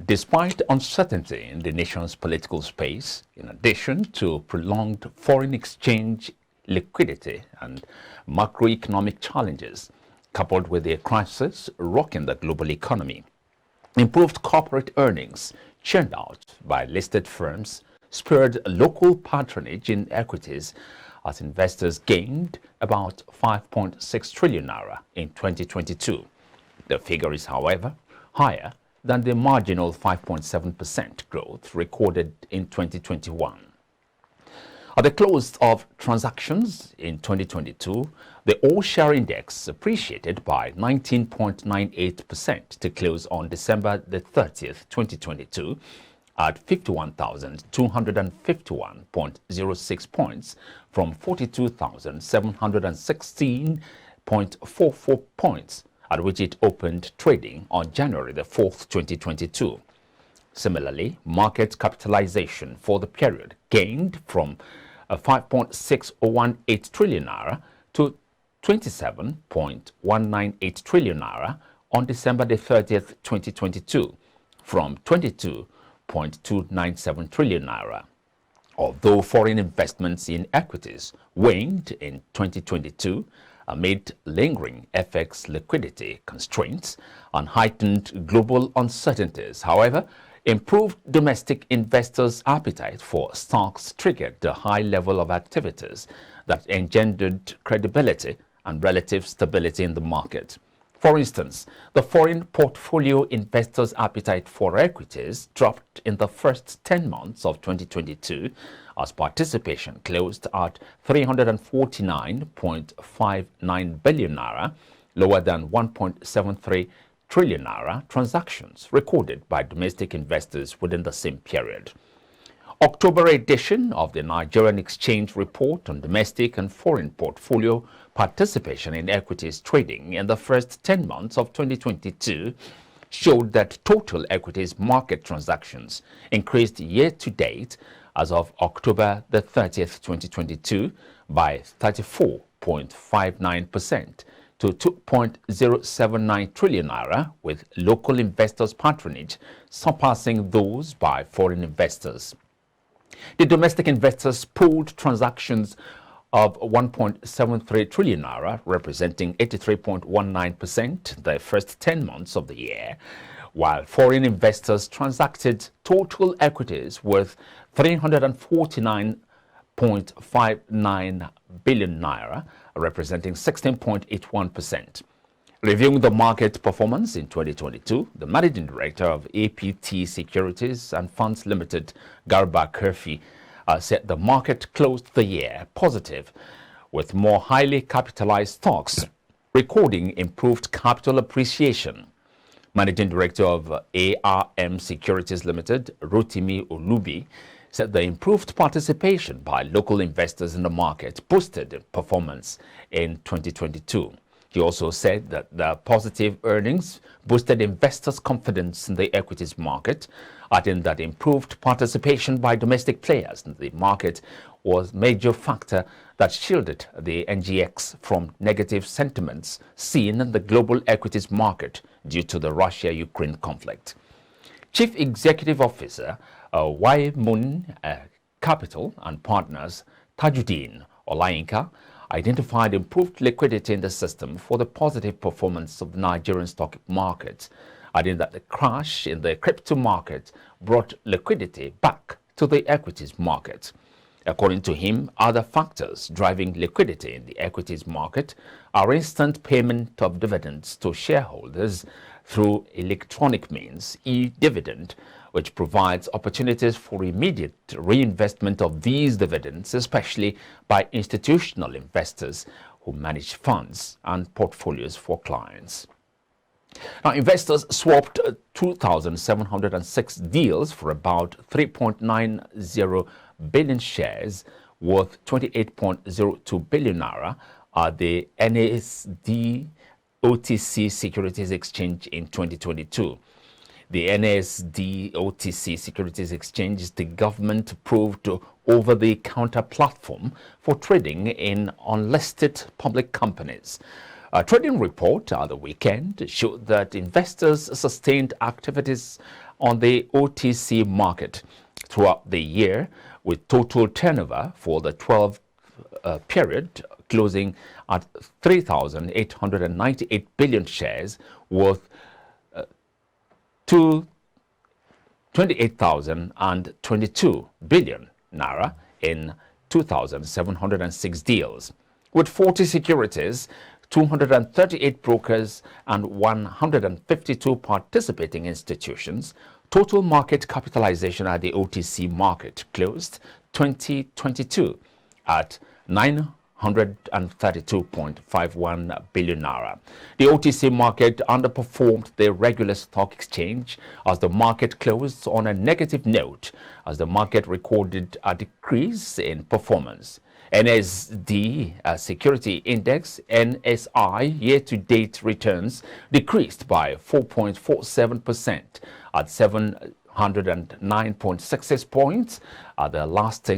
Despite uncertainty in the nation's political space, in addition to prolonged foreign exchange liquidity and macroeconomic challenges, coupled with the crisis rocking the global economy, improved corporate earnings churned out by listed firms spurred local patronage in equities as investors gained about 5.6 trillion naira in 2022. The figure is, however, higher than the marginal 5.7% growth recorded in 2021. At the close of transactions in 2022, the all-share index appreciated by 19.98% to close on December the 30th, 2022 at 51,251.06 points from 42,716.44 points at which it opened trading on January the 4th, 2022. Similarly, market capitalization for the period gained from 5.618 trillion naira to 27.198 trillion naira on December the 30th, 2022, from 22.297 trillion naira. Although foreign investments in equities waned in 2022 amid lingering FX liquidity constraints and heightened global uncertainties, however, improved domestic investors' appetite for stocks triggered the high level of activities that engendered credibility and relative stability in the market. For instance, the foreign portfolio investors' appetite for equities dropped in the first 10 months of 2022 as participation closed at 349.59 billion naira, lower than 1.73 trillion naira transactions recorded by domestic investors within the same period. October edition of the Nigerian Exchange Report on domestic and foreign portfolio participation in equities trading in the first 10 months of 2022 showed that total equities market transactions increased year to date as of October the 30th, 2022 by 34.59% to 2.079 trillion naira, with local investors' patronage surpassing those by foreign investors. The domestic investors pooled transactions of 1.73 trillion naira, representing 83.19% the first 10 months of the year, while foreign investors transacted total equities worth 349.59 billion naira, representing 16.81%. Reviewing the market performance in 2022, the managing director of APT Securities and Funds Limited, Garba Kurfi, said the market closed the year positive, with more highly capitalized stocks recording improved capital appreciation. Managing director of ARM Securities Limited, Rotimi Olubi, said the improved participation by local investors in the market boosted performance in 2022. He also said that the positive earnings boosted investors' confidence in the equities market, adding that improved participation by domestic players in the market was a major factor that shielded the NGX from negative sentiments seen in the global equities market due to the Russia-Ukraine conflict. Chief Executive Officer Moon Capital and Partners Tajuddin Olayinka identified improved liquidity in the system for the positive performance of the Nigerian stock market, adding that the crash in the crypto market brought liquidity back to the equities market. According to him, other factors driving liquidity in the equities market are instant payment of dividends to shareholders through electronic means, e-dividend, which provides opportunities for immediate reinvestment of these dividends, especially by institutional investors who manage funds and portfolios for clients. Now, investors swapped 2,706 deals for about 3.90 billion shares worth 28.02 billion naira at the NASD OTC Securities Exchange in 2022. The NASD OTC Securities Exchange is the government-approved over-the-counter platform for trading in unlisted public companies. A trading report at the weekend showed that investors sustained activities on the OTC market throughout the year, with total turnover for the 12 period closing at 3,898 billion shares, worth 28,022 billion naira in 2,706 deals. With 40 securities, 238 brokers and 152 participating institutions, total market capitalization at the OTC market closed 2022 at 932.51 billion naira. The OTC market underperformed the regular stock exchange as the market closed on a negative note, as the market recorded a decrease in performance. NSD Security Index NSI year-to-date returns decreased by 4.47% at 709.66 points at the last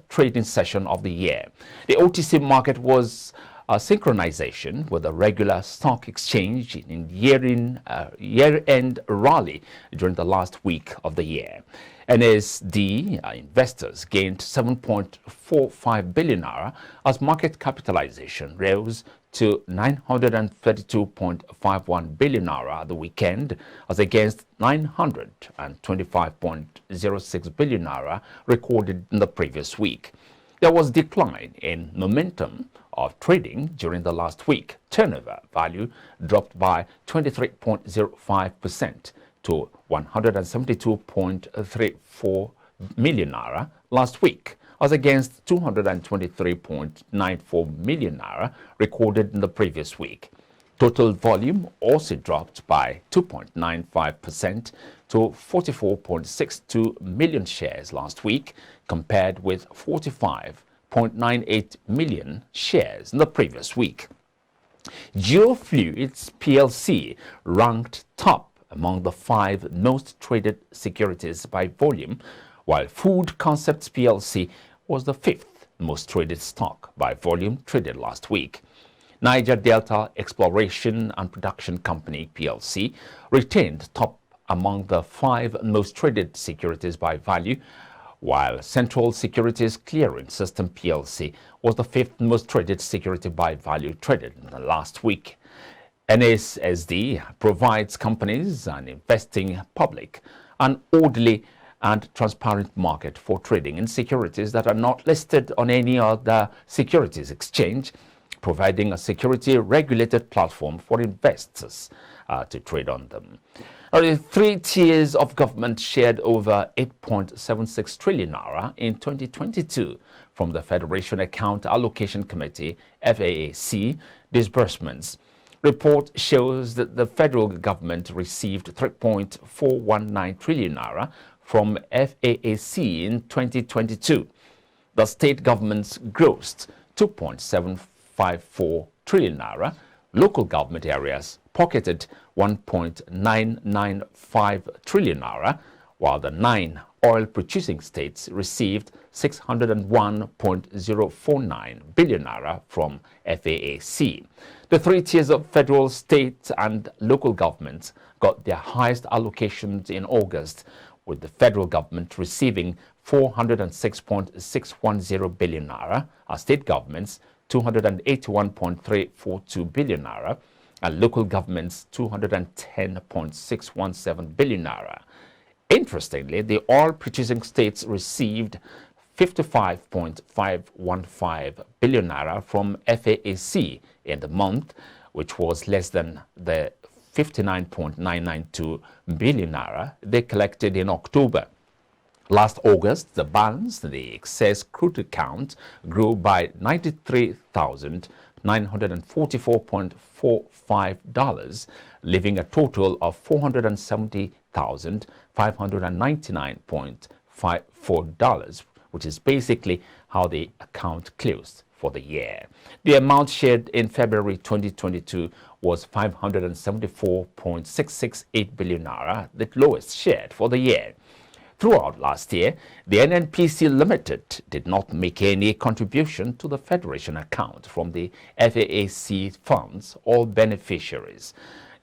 trading session of the year. The OTC market was a synchronization with the regular stock exchange in year-end rally during the last week of the year. NSD investors gained 7.45 billion naira as market capitalization rose to 932.51 billion naira at the weekend, as against 925.06 billion naira recorded in the previous week. There was decline in momentum of trading during the last week. Turnover value dropped by 23.05% to 172.34 million naira last week, as against 223.94 million naira recorded in the previous week. Total volume also dropped by 2.95% to 44.62 million shares last week, compared with 45.98 million shares in the previous week. Geofluids PLC ranked top among the 5 most traded securities by volume, while Food Concepts PLC was the 5th most traded stock by volume traded last week. Niger Delta Exploration and Production Company PLC retained top among the 5 most traded securities by value, while Central Securities Clearing System PLC was the 5th most traded security by value traded in the last week. NSSD provides companies and investing public an orderly and transparent market for trading in securities that are not listed on any other securities exchange, providing a security-regulated platform for investors to trade on them. The 3 tiers of government shared over 8.76 trillion naira in 2022 from the Federation Account Allocation Committee, FAAC, disbursements. Report shows that the federal government received 3.419 trillion naira from FAAC in 2022. The state governments grossed 2.754 trillion naira. Local government areas pocketed 1.995 trillion naira, while the 9 oil-producing states received 601.049 billion naira from FAAC. The 3 tiers of federal, state, and local governments got their highest allocations in August, with the federal government receiving 406.610 billion naira, our state governments 281.342 billion naira, and local governments 210.617 billion naira. Interestingly, the oil-producing states received 55.515 billion naira from FAAC in the month, which was less than the 59.992 billion naira they collected in October. Last August, the balance, the excess crude account, grew by $93,944.45, leaving a total of $470,599.54, which is basically how the account closed for the year. The amount shared in February 2022 was 574.668 billion naira, the lowest shared for the year. Throughout last year, the NNPC Limited did not make any contribution to the Federation account from the FAAC funds or beneficiaries.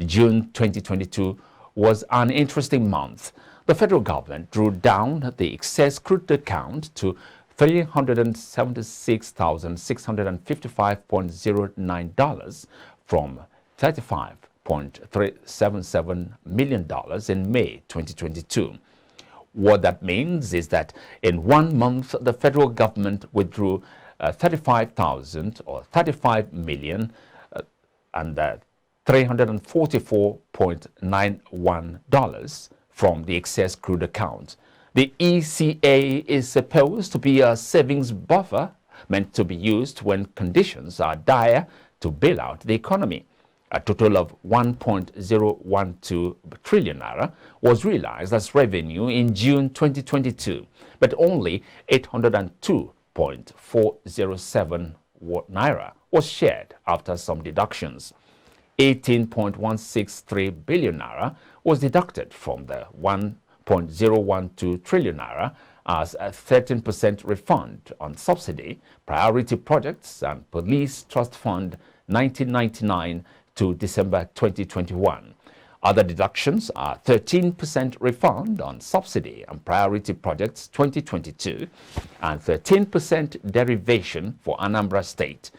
June 2022 was an interesting month the federal government drew down the excess crude account to $376,655.09 from $35.377 million in May 2022. What that means is that in 1 month, the federal government withdrew 35,000 or 35 million and $344.91 from the excess crude account. The ECA is supposed to be a savings buffer meant to be used when conditions are dire to bail out the economy. A total of 1.012 trillion naira was realized as revenue in June 2022, but only 802.407 naira was shared after some deductions. 18.163 billion naira was deducted from the 1.012 trillion naira as a 13% refund on subsidy, priority projects, and police trust fund 1999 to December 2021. Other deductions are 13% refund on subsidy and priority projects 2022 and 13% derivation for Anambra State.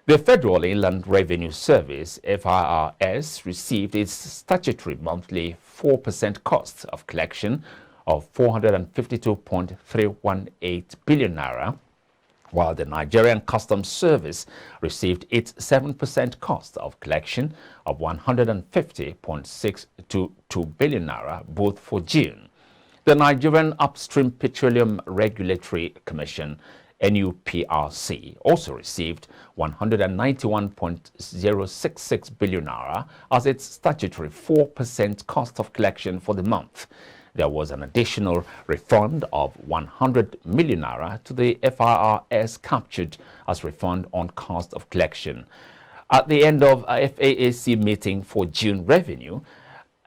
The Federal Inland Revenue Service, FIRS, received its statutory monthly 4% cost of collection of 452.318 billion naira, while the Nigerian Customs Service received its 7% cost of collection of 150.622 billion naira, both for June. The Nigerian Upstream Petroleum Regulatory Commission, NUPRC, also received 191.066 billion naira as its statutory 4% cost of collection for the month. There was an additional refund of 100 million naira to the FIRS captured as refund on cost of collection. At the end of a FAAC meeting for June revenue,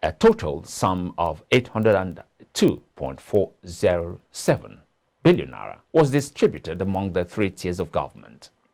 a total sum of 802.407 billion naira was distributed among the 3 tiers of government.